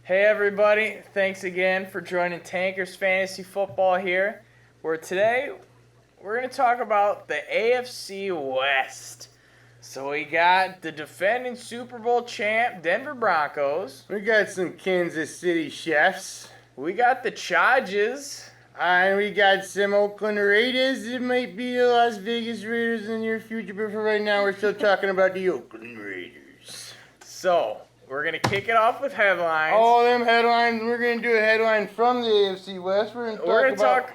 Hey everybody, thanks again for joining Tankers Fantasy Football here, where today we're going to talk about the AFC West. So we got the defending Super Bowl champ Denver Broncos. We got some Kansas City Chiefs. We got the Chargers. And we got some Oakland Raiders. It might be the Las Vegas Raiders in your future, but for right now we're still talking about the Oakland Raiders. So, we're going to kick it off with headlines. All them headlines. We're going to do a headline from the AFC West. We're going to talk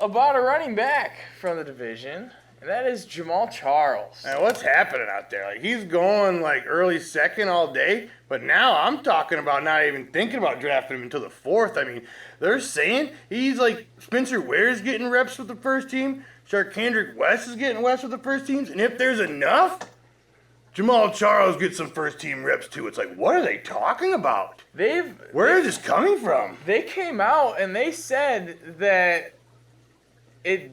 about a running back from the division, and that is Jamal Charles. And what's happening out there? Like, he's going like early second all day, but now I'm talking about not even thinking about drafting him until the fourth. I mean, they're saying he's like Spencer Ware's getting reps with the first team, Sharkandrick West is getting reps with the first teams, and if there's enough, Jamal Charles gets some first team reps too. It's like, what are they talking about? Where is this coming from? They came out and they said that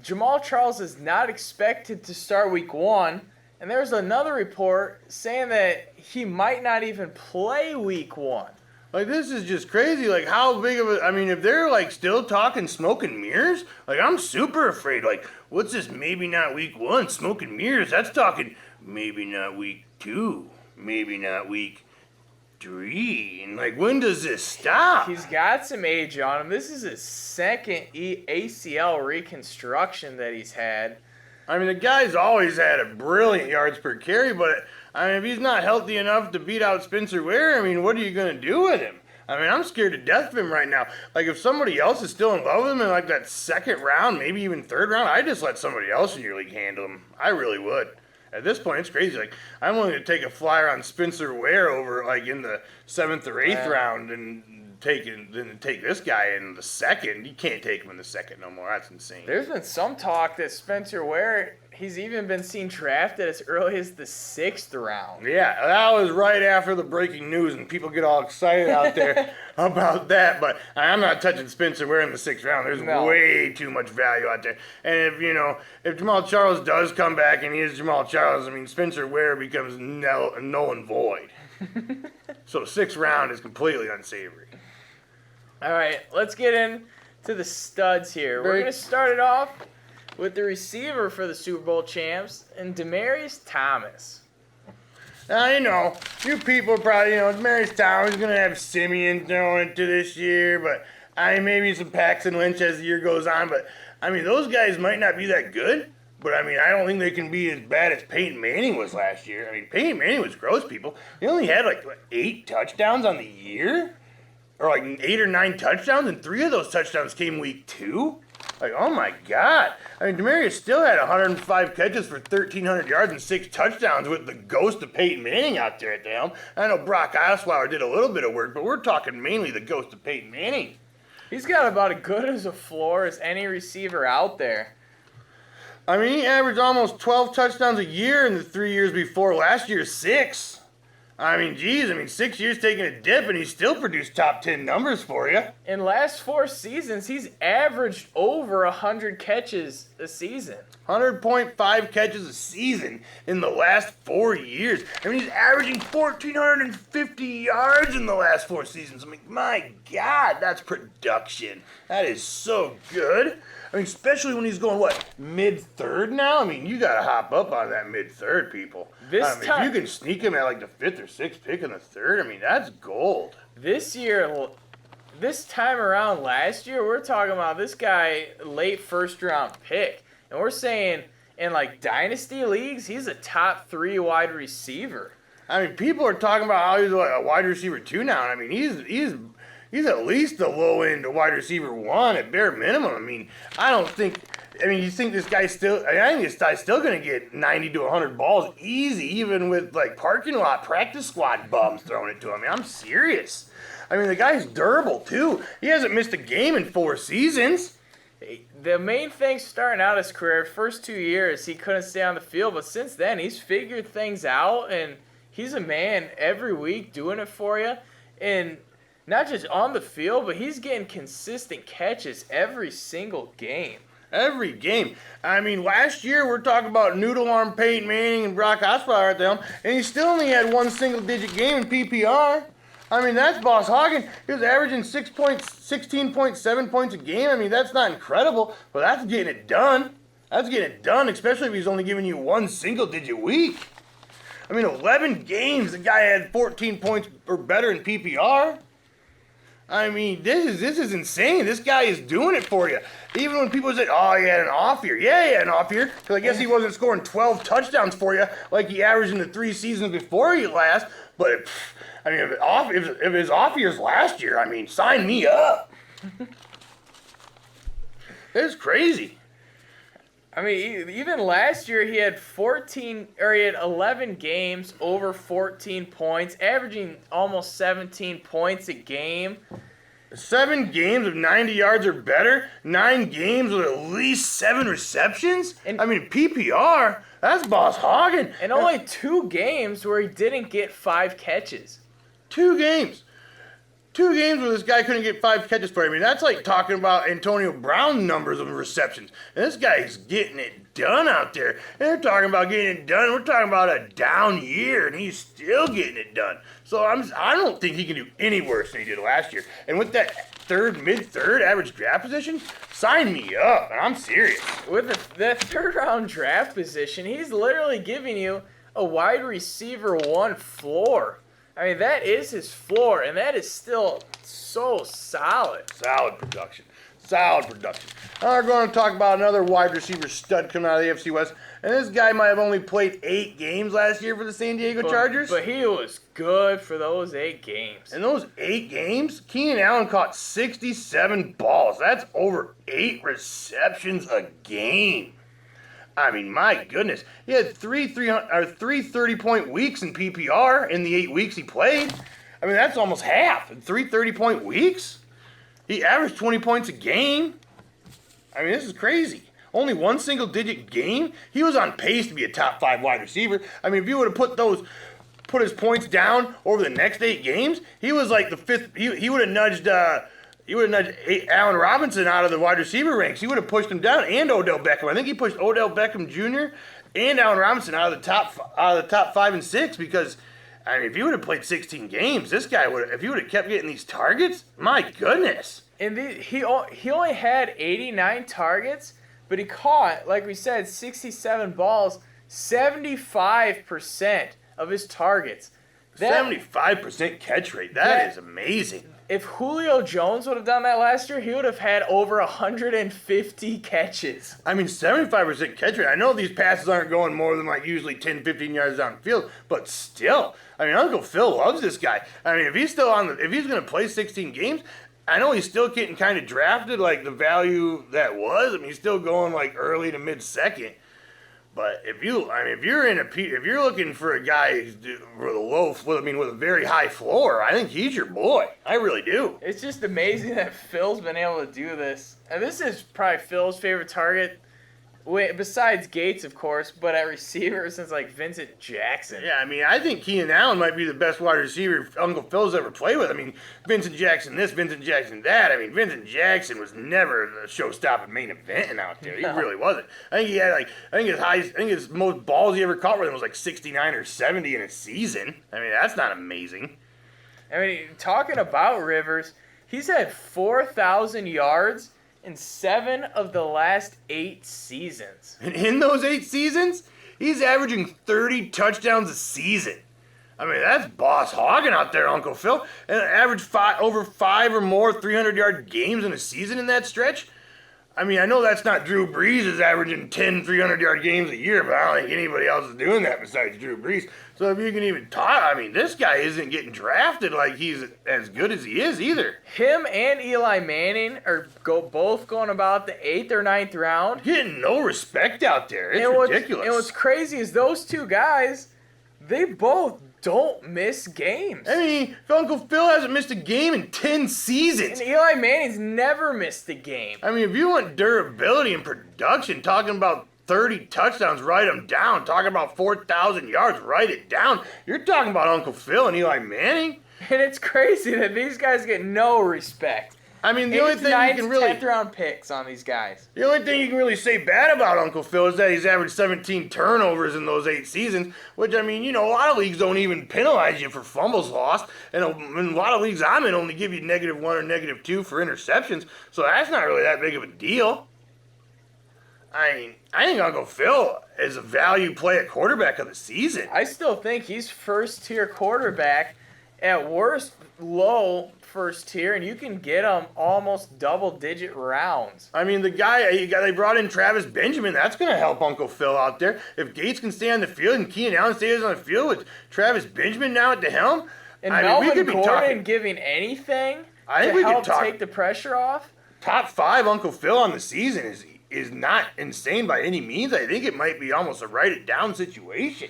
Jamal Charles is not expected to start week 1. And there's another report saying that he might not even play week 1. Like, this is just crazy. Like, how big of a... I mean, if they're, like, still talking smoke and mirrors, like, I'm super afraid. Like, what's this maybe not week 1? Smoke and mirrors. That's talking maybe not week 2. Maybe not week 3. And, like, when does this stop? He's got some age on him. This is his second ACL reconstruction that he's had. I mean, the guy's always had a brilliant yards per carry, but... I mean, if he's not healthy enough to beat out Spencer Ware, I mean, what are you going to do with him? I mean, I'm scared to death of him right now. Like, if somebody else is still in love with him in, like, that second round, maybe even third round, I'd just let somebody else in your league handle him. I really would. At this point, it's crazy. Like, I'm willing to take a flyer on Spencer Ware over, like, in the 7th or 8th round and take this guy in the second. You can't take him in the second no more. That's insane. There's been some talk that Spencer Ware, he's even been seen drafted as early as the 6th round. Yeah, that was right after the breaking news, and people get all excited out there about that. But I'm not touching Spencer Ware in the 6th round. There's way too much value out there. And if Jamal Charles does come back and he is Jamal Charles, I mean, Spencer Ware becomes null and void. So 6th round is completely unsavory. All right, let's get into the studs here. We're going to start it off with the receiver for the Super Bowl champs, and Demaryius Thomas. Now, you people probably, Demaryius Thomas is going to have Simeon thrown into this year, but maybe some Paxton Lynch as the year goes on. But, I mean, those guys might not be that good, but, I mean, I don't think they can be as bad as Peyton Manning was last year. I mean, Peyton Manning was gross, people. He only had, 8 touchdowns on the year? Or 8 or 9 touchdowns, and 3 of those touchdowns came week 2? Like, oh my God. I mean, Demaryius still had 105 catches for 1,300 yards and 6 touchdowns with the ghost of Peyton Manning out there at the helm. I know Brock Osweiler did a little bit of work, but we're talking mainly the ghost of Peyton Manning. He's got about as good as a floor as any receiver out there. I mean, he averaged almost 12 touchdowns a year in the 3 years before last year's 6. I mean, 6 years taking a dip, and he still produced top 10 numbers for you. In last 4 seasons, he's averaged over 100 catches a season. 100.5 catches a season in the last 4 years. I mean, he's averaging 1,450 yards in the last 4 seasons. I mean, my God, that's production. That is so good. I mean, especially when he's going, mid-third now? I mean, you got to hop up on that mid-third, people. If you can sneak him at the 5th or 6th pick in the 3rd, I mean, that's gold. This time around last year, we're talking about this guy, late 1st-round pick. And we're saying in, dynasty leagues, he's a top 3 wide receiver. I mean, people are talking about how he's a wide receiver 2 now. I mean, he's at least a low-end wide receiver 1 at bare minimum. I mean, you think this guy's still... I think this guy's still going to get 90 to 100 balls easy, even with, parking lot practice squad bums throwing it to him. I mean, I'm serious. I mean, the guy's durable, too. He hasn't missed a game in 4 seasons. The main thing starting out his career, first 2 years, he couldn't stay on the field. But since then, he's figured things out, and he's a man every week doing it for you. And... not just on the field, but he's getting consistent catches every single game. Every game. I mean, last year we're talking about noodle arm Peyton Manning and Brock Osweiler at the helm, and he still only had 1 single-digit game in PPR. I mean, that's Boss Hoggin. He was averaging 16.7 points a game. I mean, that's not incredible, but that's getting it done. That's getting it done, especially if he's only giving you one single-digit week. I mean, 11 games, the guy had 14 points or better in PPR. I mean, this is insane. This guy is doing it for you. Even when people say, oh, he had an off year. Yeah, he had an off year, because I guess he wasn't scoring 12 touchdowns for you like he averaged in the 3 seasons before he last. But, I mean, if his off year's last year, I mean, sign me up. It's crazy. I mean, even last year he had 11 games over 14 points, averaging almost 17 points a game. 7 games of 90 yards or better, 9 games with at least 7 receptions. And, I mean, PPR, that's Boss Hoggin. And only 2 games where he didn't get 5 catches. 2 games. 2 games where this guy couldn't get 5 catches for you. I mean, that's like talking about Antonio Brown numbers of receptions. And this guy's getting it done out there. And they're talking about getting it done. We're talking about a down year, and he's still getting it done. So I don't think he can do any worse than he did last year. And with that mid-third average draft position, sign me up. And I'm serious. With the third-round draft position, he's literally giving you a wide receiver 1 floor. I mean, that is his floor, and that is still so solid. Solid production. Solid production. Now we're going to talk about another wide receiver stud coming out of the AFC West. And this guy might have only played 8 games last year for the San Diego Chargers. But he was good for those 8 games. In those 8 games, Keenan Allen caught 67 balls. That's over 8 receptions a game. I mean, my goodness. He had 3 30-point weeks in PPR in the 8 weeks he played. I mean, that's almost half. 3 30-point weeks? He averaged 20 points a game. I mean, this is crazy. Only 1 single-digit game? He was on pace to be a top 5 wide receiver. I mean, if you would have put his points down over the next 8 games, he was like the 5th. He would have nudged... Allen Robinson out of the wide receiver ranks. He would have pushed him down, and Odell Beckham. I think he pushed Odell Beckham Jr. and Allen Robinson out of the top 5 and 6 because, I mean, if he would have played 16 games, this guy would. If he would have kept getting these targets, my goodness. And he only had 89 targets, but he caught, like we said, 67 balls, 75% of his targets. 75% catch rate. That is amazing. If Julio Jones would have done that last year, he would have had over 150 catches. I mean, 75% catch rate. I know these passes aren't going more than like usually 10, 15 yards downfield, but still. I mean, Uncle Phil loves this guy. I mean, if he's going to play 16 games, I know he's still getting kind of drafted like the value that was. I mean, he's still going like early to mid-second. But if you're looking for a guy with a very high floor, I think he's your boy. I really do. It's just amazing that Phil's been able to do this. And this is probably Phil's favorite target, besides Gates, of course, but at receiver since like Vincent Jackson. Yeah, I mean, I think Keenan Allen might be the best wide receiver Uncle Phil's ever played with. I mean, Vincent Jackson this, Vincent Jackson that. I mean, Vincent Jackson was never the show-stopping main event out there. He really wasn't. I think his most balls he ever caught with him was like 69 or 70 in a season. I mean, that's not amazing. I mean, talking about Rivers, he's had 4,000 yards in 7 of the last 8 seasons. And in those 8 seasons, he's averaging 30 touchdowns a season. I mean, that's Boss Hoggin out there, Uncle Phil. And average over 5 or more 300-yard games in a season in that stretch. I mean, I know that's not Drew Brees is averaging 10 300-yard games a year, but I don't think anybody else is doing that besides Drew Brees. So if you can even talk, I mean, this guy isn't getting drafted like he's as good as he is either. Him and Eli Manning are both going about the 8th or 9th round. Getting no respect out there. It's ridiculous. And what's crazy is those 2 guys, they both don't miss games. I mean, Uncle Phil hasn't missed a game in 10 seasons. And Eli Manning's never missed a game. I mean, if you want durability and production, talking about 30 touchdowns, write them down. Talking about 4,000 yards, write it down. You're talking about Uncle Phil and Eli Manning. And it's crazy that these guys get no respect. I mean, the only thing you can really 10th round picks on these guys. The only thing you can really say bad about Uncle Phil is that he's averaged 17 turnovers in those 8 seasons, which, I mean, a lot of leagues don't even penalize you for fumbles lost, and a lot of leagues I'm in only give you -1 or -2 for interceptions, so that's not really that big of a deal. I mean, I think Uncle Phil is a value play at quarterback of the season. I still think he's first-tier quarterback, at worst low first tier, and you can get him almost double-digit rounds. I mean, they brought in Travis Benjamin. That's going to help Uncle Phil out there. If Gates can stay on the field and Keenan Allen stays on the field with Travis Benjamin now at the helm, and Melvin Gordon giving anything to help take the pressure off. Top 5 Uncle Phil on the season is not insane by any means. I think it might be almost a write-it-down situation.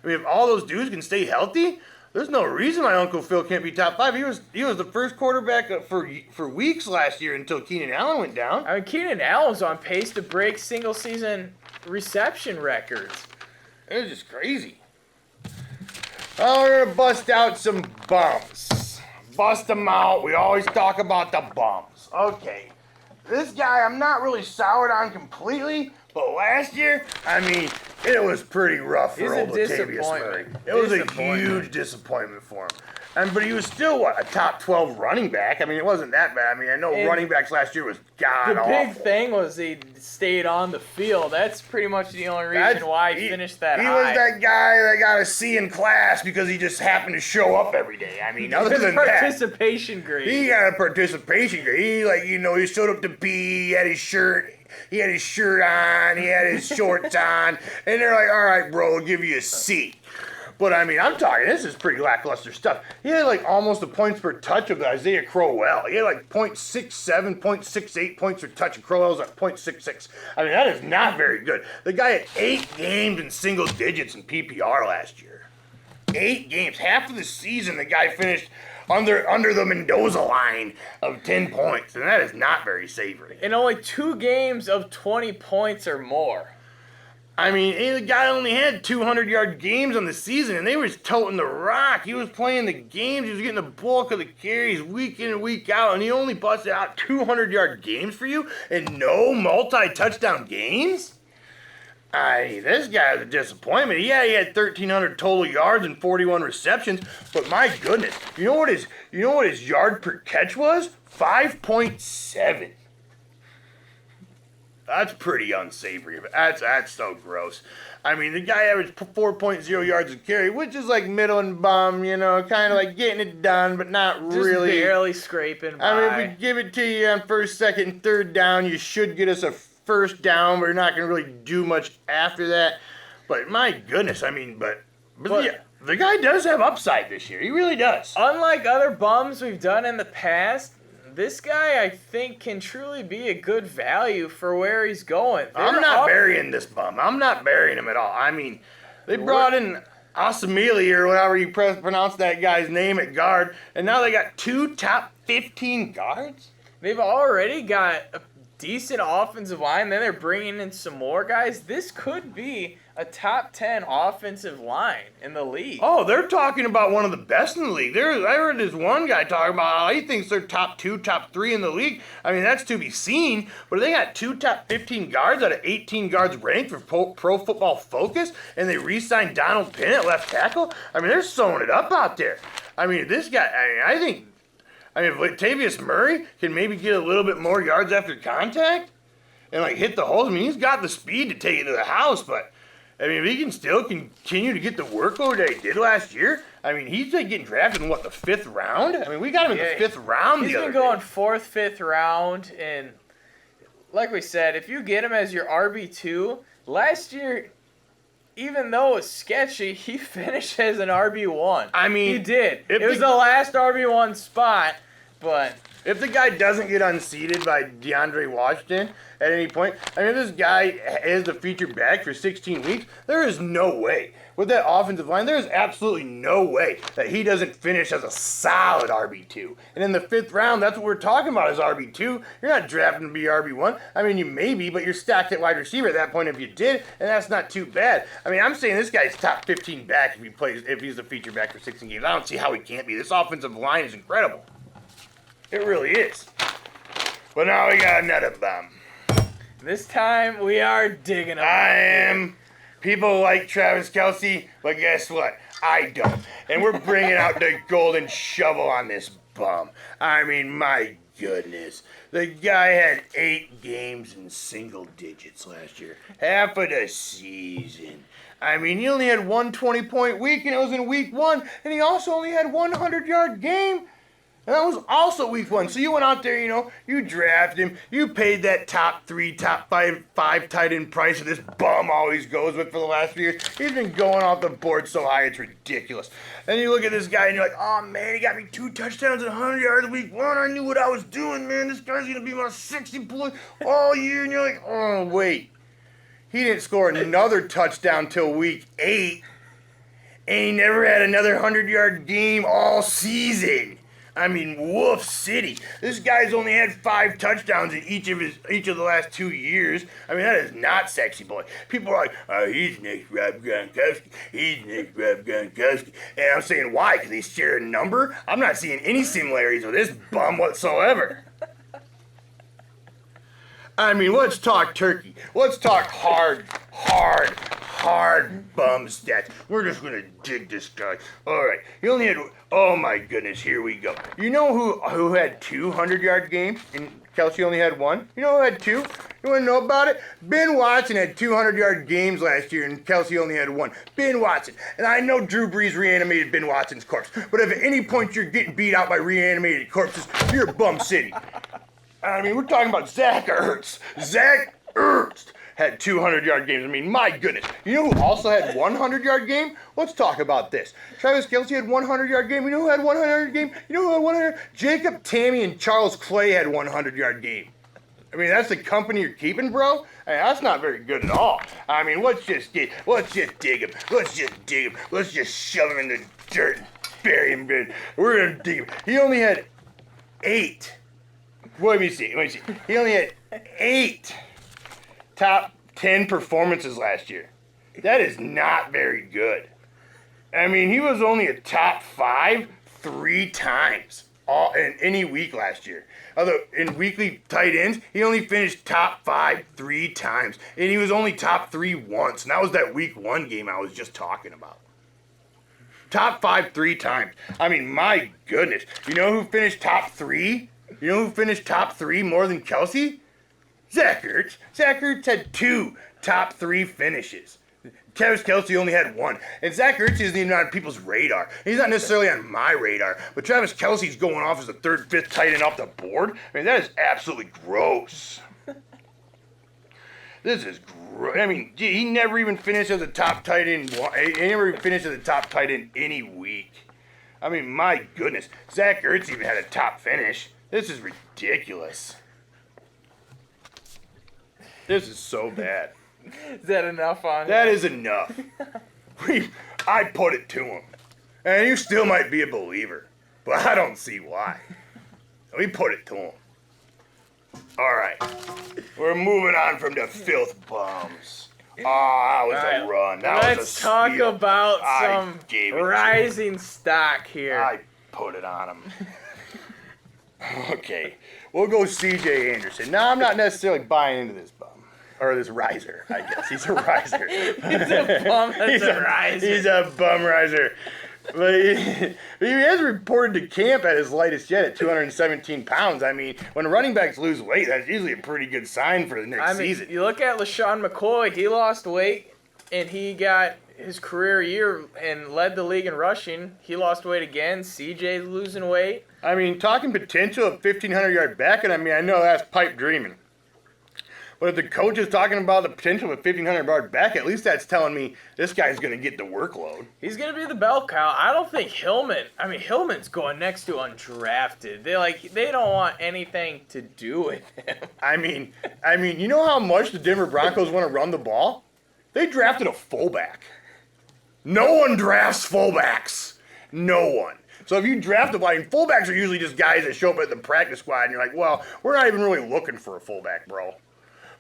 I mean, if all those dudes can stay healthy, there's no reason why Uncle Phil can't be top 5. He was the first quarterback for weeks last year until Keenan Allen went down. I mean, Keenan Allen's on pace to break single-season reception records. It was just crazy. Well, we're going to bust out some bums. Bust them out. We always talk about the bums. Okay. This guy I'm not really soured on completely, but last year, I mean, it was pretty rough for old Latavius Murray. It was a huge disappointment for him. But he was still, a top 12 running back? I mean, it wasn't that bad. I mean, I know running backs last year was god-awful. The big thing was he stayed on the field. That's pretty much the only reason why he finished that high. He was that guy that got a C in class because he just happened to show up every day. I mean, other than that. Participation grade. He got a participation grade. He showed up to pee, he had his shirt. He had his shirt on, he had his shorts on, and they're like, all right, bro, we'll give you a C. But, I mean, I'm talking, this is pretty lackluster stuff. He had, almost the points per touch of Isaiah Crowell. He had, 0.67, 0.68 points per touch, and Crowell's at 0.66. I mean, that is not very good. The guy had 8 games in single digits in PPR last year. 8 games. Half of the season, the guy finished under the Mendoza line of 10 points, and that is not very savory. And only 2 games of 20 points or more. I mean, the guy only had 200-yard games on the season, and they were toting the rock. He was playing the games. He was getting the bulk of the carries week in and week out, and he only busted out 200-yard games for you and no multi-touchdown games? This guy is a disappointment. Yeah, he had 1,300 total yards and 41 receptions, but my goodness, you know what his yard per catch was? 5.7. That's pretty unsavory. That's so gross. I mean, the guy averaged 4.0 yards a carry, which is middle and bum, kind of getting it done, but not really. Just barely scraping by. I mean, if we give it to you on first, second, and third down, you should get us a first down, but you're not going to really do much after that. But my goodness, I mean, but the guy does have upside this year. He really does. Unlike other bums we've done in the past, this guy, I think, can truly be a good value for where he's going. I'm not burying this bum. I'm not burying him at all. I mean, they brought in Asamili or whatever you pronounce that guy's name at guard, and now they got 2 top 15 guards? They've already got a decent offensive line, then they're bringing in some more guys. This could be a top 10 offensive line in the league. Oh, they're talking about one of the best in the league. I heard this one guy talking about how he thinks they're top 2, top 3 in the league. I mean, that's to be seen, but they got 2 top 15 guards out of 18 guards ranked for Pro Football Focus, and they re-signed Donald Penn at left tackle. I mean, they're sewing it up out there. I mean, this guy, I think if Latavius Murray can maybe get a little bit more yards after contact and hit the holes, I mean, he's got the speed to take it to the house, but I mean, if he can still continue to get the workload that he did last year, I mean, he's getting drafted in the 5th round? I mean, we got him in the 5th round the other day. He's been going 4th, 5th round, and like we said, if you get him as your RB2, last year, even though it was sketchy, he finished as an RB1. I mean, he did. It was the last RB1 spot, but if the guy doesn't get unseated by DeAndre Washington at any point, I mean, if this guy is the featured back for 16 weeks, there is no way. With that offensive line, there is absolutely no way that he doesn't finish as a solid RB2. And in the 5th round, that's what we're talking about is RB2. You're not drafting to be RB1. I mean, you may be, but you're stacked at wide receiver at that point if you did, and that's not too bad. I mean, I'm saying this guy's top 15 back if he's the featured back for 16 games. I don't see how he can't be. This offensive line is incredible. It really is. But now we got another bum. This time we are digging him. I am. People like Travis Kelce, but guess what? I don't. And we're bringing out the golden shovel on this bum. I mean, my goodness. The guy had 8 games in single digits last year. Half of the season. I mean, he only had one 20-point week, and it was in week 1. And he also only had 100-yard game. And that was also week 1. So you went out there, you drafted him. You paid that top 3, top 5 tight end price that this bum always goes with for the last few years. He's been going off the board so high, it's ridiculous. And you look at this guy and you're like, oh man, he got me 2 touchdowns and 100 yards week 1. I knew what I was doing, man. This guy's going to be my 60 point all year. And you're like, oh, wait. He didn't score another touchdown till week 8. And he never had another 100-yard game all season. I mean, Wolf City. This guy's only had 5 touchdowns in each of the last 2 years. I mean, that is not sexy boy. People are like, oh, he's next Rob Gronkowski. He's next Rob Gronkowski. And I'm saying, why? Because they share a number? I'm not seeing any similarities with this bum whatsoever. I mean, let's talk turkey. Let's talk hard bum stats. We're just going to dig this guy. All right. He only had, oh my goodness, here we go. You know who had 200-yard games and Kelce only had 1? You know who had 2? You want to know about it? Ben Watson had 200-yard games last year and Kelce only had 1. Ben Watson. And I know Drew Brees reanimated Ben Watson's corpse, but if at any point you're getting beat out by reanimated corpses, you're bum city. I mean, we're talking about Zach Ertz. Zach Ertz had 200-yard games. I mean, my goodness. You know who also had 100-yard game? Let's talk about this. Travis Kelce had 100-yard game. You know who had 100-yard game? You know who had 100? Jacob Tamme and Charles Clay had 100-yard game. I mean, that's the company you're keeping, bro? I mean, that's not very good at all. I mean, let's just dig him. Let's just shove him in the dirt and bury him. We're going to dig him. He only had 8. Let me see. He only had 8 top 10 performances last year. That is not very good. I mean, he was only a top 5 3 times in any week last year. Although in weekly tight ends, he only finished top 5 3 times. And he was only top 3 once. And that was that week 1 game I was just talking about. Top 5 3 times. I mean, my goodness. You know who finished top 3? You know who finished top 3 more than Kelce? Zach Ertz. Zach Ertz had 2 top 3 finishes. Travis Kelce only had 1. And Zach Ertz isn't even on people's radar. He's not necessarily on my radar. But Travis Kelce's going off as the 3rd, 5th tight end off the board. I mean, that is absolutely gross. This is gross. I mean, he never even finished as a top tight end. He never even finished as a top tight end any week. I mean, my goodness. Zach Ertz even had a top finish. This is ridiculous. This is so bad. Is that enough on That is enough. I put it to him. And you still might be a believer. But I don't see why. We put it to him. Alright. We're moving on from the filth bombs. Oh, that was a run. That was a Let's talk steal. about some rising stock here. I put it on him. Okay, we'll go C.J. Anderson. Now, I'm not necessarily buying into this bum. Or this riser, I guess. He's a riser. He's a bum that's a riser. He's a bum riser. But he has reported to camp at his lightest yet at 217 pounds. I mean, when running backs lose weight, that's usually a pretty good sign for the next season. You look at LaShawn McCoy, he lost weight, and he got his career year and led the league in rushing. He lost weight again. CJ's losing weight. I mean, talking potential of 1,500-yard back, and I mean, I know that's pipe dreaming. But if the coach is talking about the potential of a 1,500-yard back, at least that's telling me this guy's going to get the workload. He's going to be the bell cow. I don't think Hillman's going next to undrafted. They don't want anything to do with him. I mean, you know how much the Denver Broncos want to run the ball? They drafted a fullback. No one drafts fullbacks. No one. So if you draft a fullbacks are usually just guys that show up at the practice squad, and you're like, well, we're not even really looking for a fullback, bro.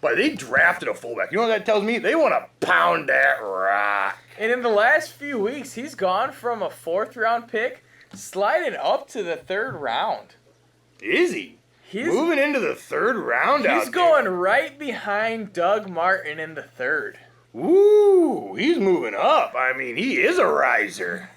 But they drafted a fullback. You know what that tells me? They want to pound that rock. And in the last few weeks, he's gone from a 4th-round pick sliding up to the 3rd round. Is he? moving into the third round out there. He's going right behind Doug Martin in the third. Ooh, he's moving up. I mean, he is a riser.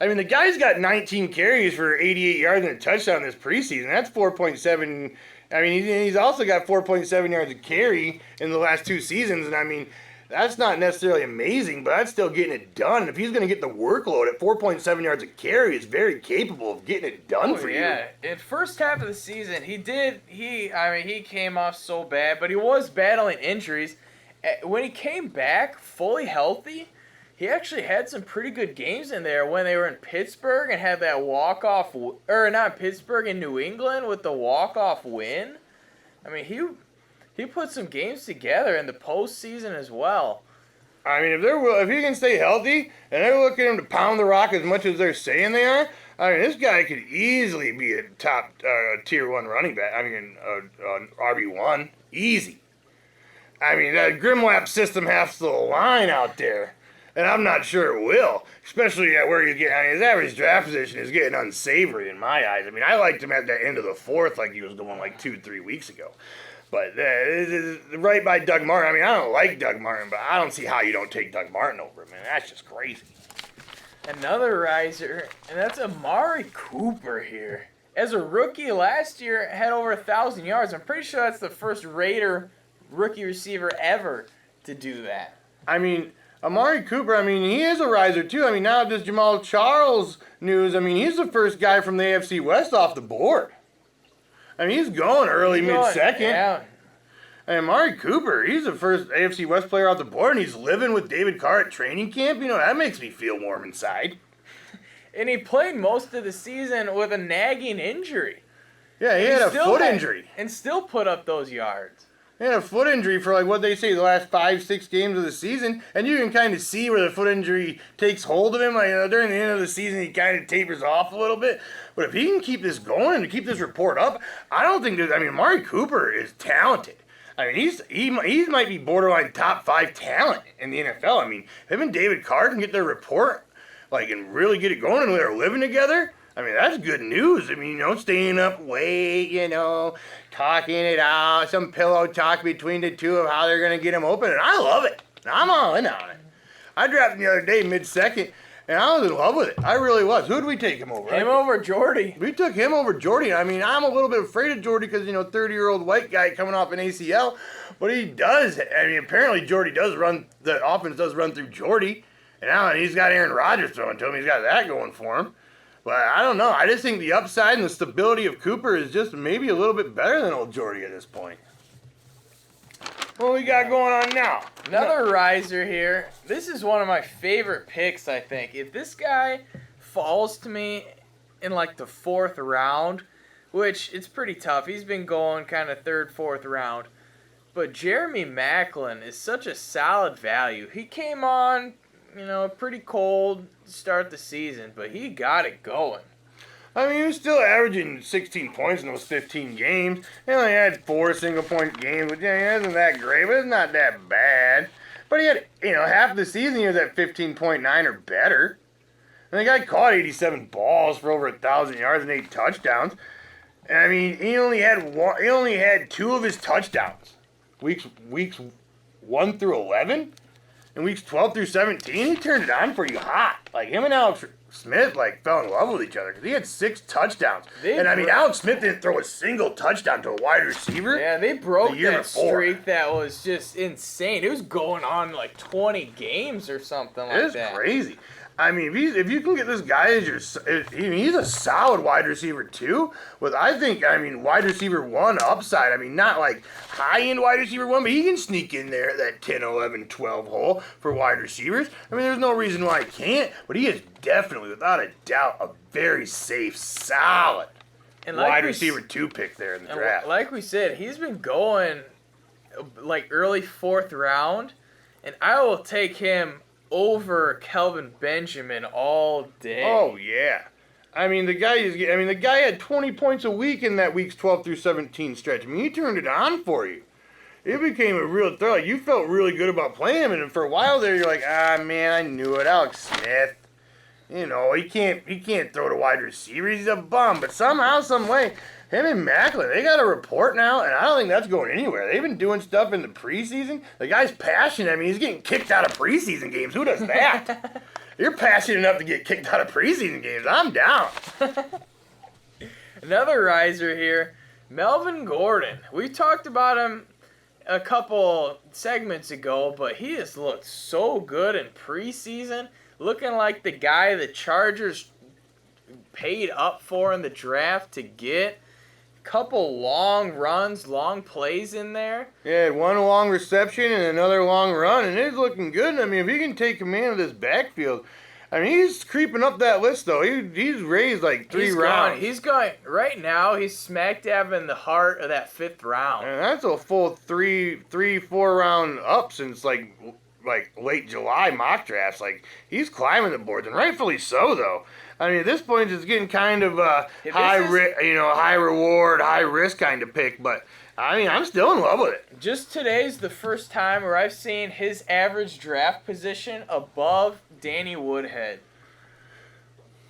I mean, the guy's got 19 carries for 88 yards and a touchdown this preseason. That's 4.7. I mean, he's also got 4.7 yards a carry in the last 2 seasons. And, I mean, that's not necessarily amazing, but that's still getting it done. If he's going to get the workload at 4.7 yards a carry, it's very capable of getting it done for you. Yeah, in first half of the season, he came off so bad, but he was battling injuries. When he came back fully healthy, he actually had some pretty good games in there when they were in Pittsburgh and had that walk-off, or not Pittsburgh, in New England with the walk-off win. I mean, he put some games together in the postseason as well. I mean, if he can stay healthy and they're looking at him to pound the rock as much as they're saying they are, I mean, this guy could easily be a top tier 1 running back. I mean, RB1. Easy. I mean, that Grimlap system has to align out there. And I'm not sure it will, especially at where you get. I mean, his average draft position is getting unsavory in my eyes. I mean, I liked him at the end of the 4th like he was going like 2-3 weeks ago. But right by Doug Martin. I mean, I don't like Doug Martin, but I don't see how you don't take Doug Martin over him, man. That's just crazy. Another riser, and that's Amari Cooper here. As a rookie last year, had over 1,000 yards. I'm pretty sure that's the first Raider rookie receiver ever to do that. I mean, Amari Cooper, I mean, he is a riser too. I mean, now this Jamal Charles news, I mean, he's the first guy from the AFC West off the board. I mean, he's going early, mid-second. Yeah. And Amari Cooper, he's the first AFC West player off the board, and he's living with David Carr at training camp. You know, that makes me feel warm inside. And he played most of the season with a nagging injury. Yeah, he had a foot injury. And still put up those yards. He had a foot injury for, like, what they say, the last 5-6 games of the season. And you can kind of see where the foot injury takes hold of him. Like, during the end of the season, he kind of tapers off a little bit. But if he can keep this going and keep this report up, I don't think there's... I mean, Amari Cooper is talented. I mean, he might be borderline top 5 talent in the NFL. I mean, him and David Carr can get their report, like, and really get it going, and they're living together. I mean, that's good news. I mean, you know, staying up late, you know, talking it out, some pillow talk between the two of how they're going to get him open, and I love it. I'm all in on it. I drafted him the other day, mid-second, and I was in love with it. I really was. Who did we take him over? Him over Jordy. We took him over Jordy. I mean, I'm a little bit afraid of Jordy because, you know, 30-year-old white guy coming off an ACL, but he does. I mean, apparently Jordy does run, the offense does run through Jordy, and now he's got Aaron Rodgers throwing to him. He's got that going for him. But I don't know. I just think the upside and the stability of Cooper is just maybe a little bit better than old Jordy at this point. What we got going on now? Another riser here. This is one of my favorite picks, I think. If this guy falls to me in like the 4th round, which it's pretty tough. He's been going kind of 3rd, 4th round. But Jeremy Maclin is such a solid value. He came on, you know, pretty cold to start the season, but he got it going. I mean, he was still averaging 16 points in those 15 games. He only had 4 single-point games, which isn't that great, but it's not that bad. But he had, you know, half the season he was at 15.9 or better. And the guy caught 87 balls for over 1,000 yards and 8 touchdowns. And I mean, he only had 2 of his touchdowns. Weeks 1 through 11? In weeks 12 through 17, he turned it on for you hot. Like, him and Alex Smith, like, fell in love with each other because he had 6 touchdowns. I mean, Alex Smith didn't throw a single touchdown to a wide receiver. Yeah, they broke that streak that was just insane. It was going on like 20 games or something like that. It is crazy. I mean, if you can get this guy as he's a solid wide receiver too. With wide receiver 1 upside. I mean, not like high end wide receiver 1, but he can sneak in there that 10, 11, 12 hole for wide receivers. I mean, there's no reason why he can't. But he is definitely, without a doubt, a very safe, solid wide receiver 2 pick there in the draft. Like we said, he's been going like early 4th round, and I will take him over Kelvin Benjamin all day. Oh yeah, I mean the guy had 20 points a week in that weeks 12 through 17 stretch. I mean, he turned it on for you. It became a real thrill. You felt really good about playing him, and for a while there, you're like, man, I knew it. Alex Smith, you know, he can't throw to wide receivers. He's a bum. But somehow, some way, him and Macklin, they got a report now, and I don't think that's going anywhere. They've been doing stuff in the preseason. The guy's passionate. I mean, he's getting kicked out of preseason games. Who does that? You're passionate enough to get kicked out of preseason games. I'm down. Another riser here, Melvin Gordon. We talked about him a couple segments ago, but he has looked so good in preseason, looking like the guy the Chargers paid up for in the draft to get. Couple long runs, long plays in there. Yeah, one long reception and another long run, and it's looking good. I mean, if he can take command of this backfield, I mean, he's creeping up that list, though. He's raised like three rounds. He's going, right now, he's smack dab in the heart of that 5th round. And that's a full 4 round up since like late July mock drafts. Like, he's climbing the boards, and rightfully so, though. I mean, at this point, it's getting kind of high reward, high risk kind of pick. But I mean, I'm still in love with it. Just today's the first time where I've seen his average draft position above Danny Woodhead.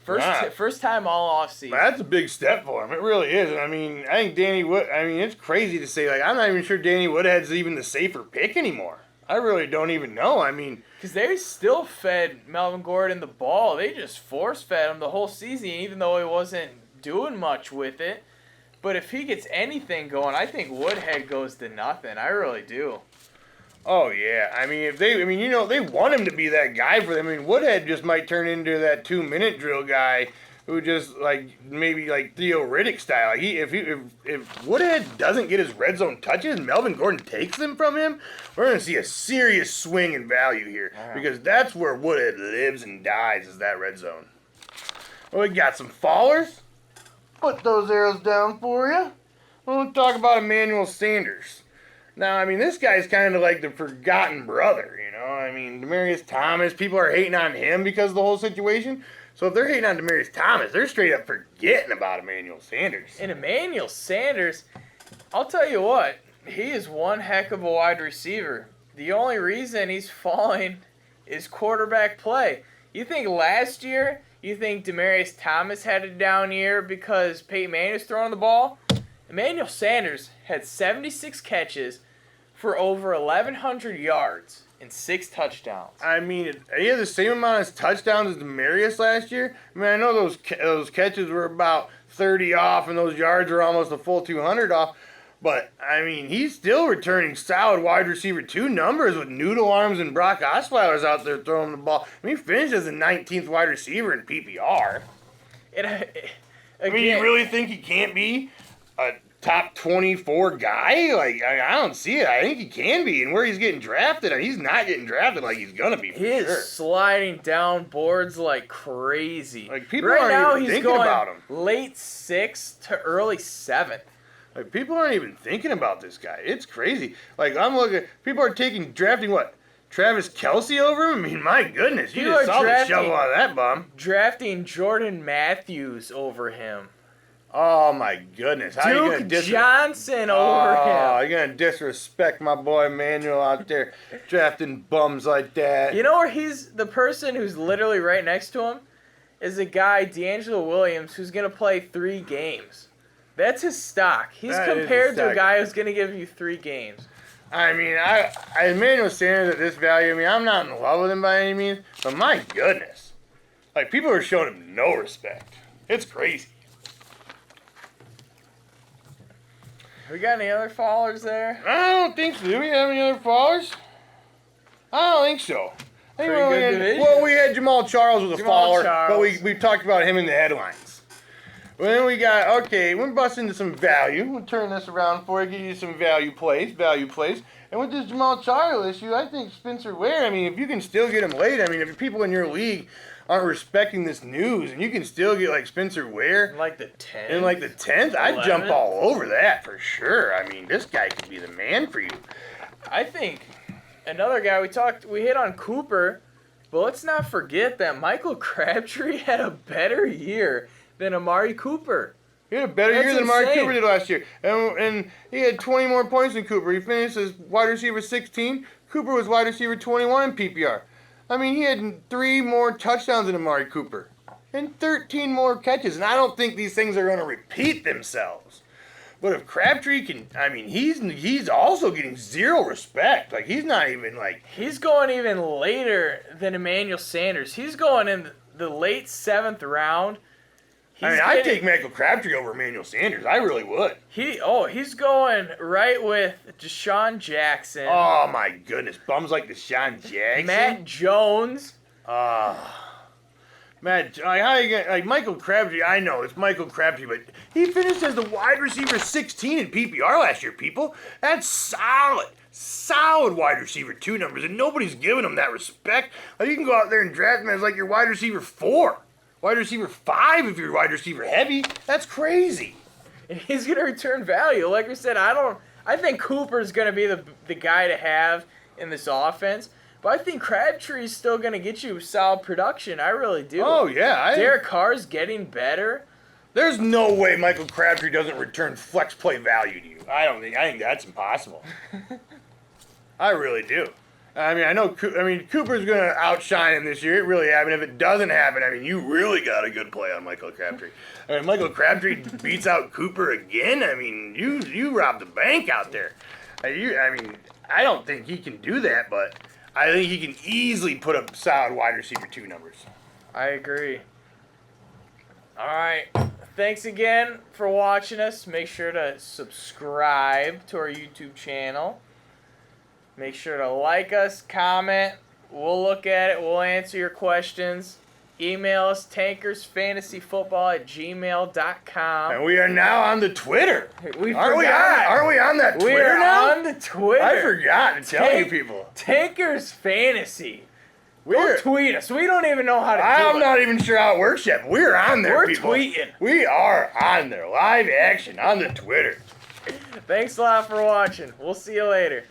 First time all offseason. That's a big step for him. It really is. I mean, I think it's crazy to say. Like, I'm not even sure Danny Woodhead's even the safer pick anymore. I really don't even know. I mean, because they still fed Melvin Gordon the ball. They just force-fed him the whole season, even though he wasn't doing much with it. But if he gets anything going, I think Woodhead goes to nothing. I really do. Oh, yeah. I mean, they want him to be that guy for them. I mean, Woodhead just might turn into that 2-minute drill guy who just, maybe Theo Riddick style. If Woodhead doesn't get his red zone touches and Melvin Gordon takes them from him, we're going to see a serious swing in value here. Because that's where Woodhead lives and dies, is that red zone. Well, we got some fallers. Put those arrows down for you. We'll talk about Emmanuel Sanders. Now, I mean, this guy's kind of like the forgotten brother, you know? I mean, Demaryius Thomas, people are hating on him because of the whole situation. So if they're hating on Demaryius Thomas, they're straight up forgetting about Emmanuel Sanders. And Emmanuel Sanders, I'll tell you what, he is one heck of a wide receiver. The only reason he's falling is quarterback play. You think last year, Demaryius Thomas had a down year because Peyton Manning's throwing the ball? Emmanuel Sanders had 76 catches for over 1,100 yards and 6 touchdowns. I mean, he had the same amount of touchdowns as Demaryius last year. I mean, I know those catches were about 30 off, and those yards were almost a full 200 off. But, I mean, he's still returning solid wide receiver 2 numbers with Noodle Arms and Brock Osweiler's out there throwing the ball. I mean, he finished as the 19th wide receiver in PPR. I mean, you really think he can't be a top 24 guy? Like, I don't see it. I think he can be. And where he's getting drafted, he's not getting drafted like he's going to be. He is sliding down boards like crazy. Like, people aren't even thinking about him. Late 6th to early 7th. Like, people aren't even thinking about this guy. It's crazy. Like, I'm looking, people are drafting what? Travis Kelce over him? I mean, my goodness, you just saw the shovel out of that bum. Drafting Jordan Matthews over him. Oh, my goodness. How Duke are you gonna Johnson over him. Oh, you're going to disrespect my boy Manuel out there drafting bums like that. You know where he's the person who's literally right next to him? Is a guy, D'Angelo Williams, who's going to play 3 games. That's his stock. He's compared to a guy who's going to give you 3 games. I mean, Emmanuel Sanders at this value, I mean, I'm not in love with him by any means, but my goodness. Like, people are showing him no respect. It's crazy. We got any other followers there? I don't think so. Do we have any other followers? I don't think so. We had Jamal Charles with a follower, but we talked about him in the headlines. Well, then we got, we'll bust into some value. We'll turn this around for you, give you some value plays. And with this Jamal Charles issue, I think Spencer Ware, I mean, if you can still get him late, I mean, if people in your league aren't respecting this news and you can still get, like, Spencer Ware. Like the 10th? In, like, the 10th, I'd jump all over that for sure. I mean, this guy could be the man for you. I think another guy, we hit on Cooper, but let's not forget that Michael Crabtree had a better year than Amari Cooper. He had a better year than Amari Cooper did last year. And he had 20 more points than Cooper. He finished as wide receiver 16. Cooper was wide receiver 21 in PPR. I mean, he had 3 more touchdowns than Amari Cooper. And 13 more catches. And I don't think these things are going to repeat themselves. But if Crabtree can, I mean, he's also getting zero respect. Like, he's not even, like... He's going even later than Emmanuel Sanders. He's going in the late 7th round. I'd take Michael Crabtree over Emmanuel Sanders. I really would. He's going right with Deshaun Jackson. Oh, my goodness. Bums like Deshaun Jackson. Matt Jones. Michael Crabtree, I know it's Michael Crabtree, but he finished as the wide receiver 16 in PPR last year, people. That's solid wide receiver 2 numbers, and nobody's giving him that respect. Like, you can go out there and draft him as like your wide receiver 4. Wide receiver 5 if you're wide receiver heavy. That's crazy. And he's going to return value. Like we said, I think Cooper's going to be the guy to have in this offense. But I think Crabtree's still going to get you solid production. I really do. Oh, yeah. Derek Carr's getting better. There's no way Michael Crabtree doesn't return flex play value to you. I think that's impossible. I really do. I mean, Cooper's going to outshine him this year. It really happened. If it doesn't happen, I mean, you really got a good play on Michael Crabtree. I mean, Michael Crabtree beats out Cooper again. I mean, you robbed the bank out there. I don't think he can do that, but I think he can easily put up solid wide receiver 2 numbers. I agree. All right. Thanks again for watching us. Make sure to subscribe to our YouTube channel. Make sure to like us, comment. We'll look at it. We'll answer your questions. Email us, tankersfantasyfootball@gmail.com. And we are now on the Twitter. Aren't we on that Twitter We're now? on the Twitter. I forgot to tell you people. Tankers Fantasy. Go tweet us. We don't even know how to do it. I'm not even sure how it works yet, but we're on there, We're people. tweeting. We are on there. Live action on the Twitter. Thanks a lot for watching. We'll see you later.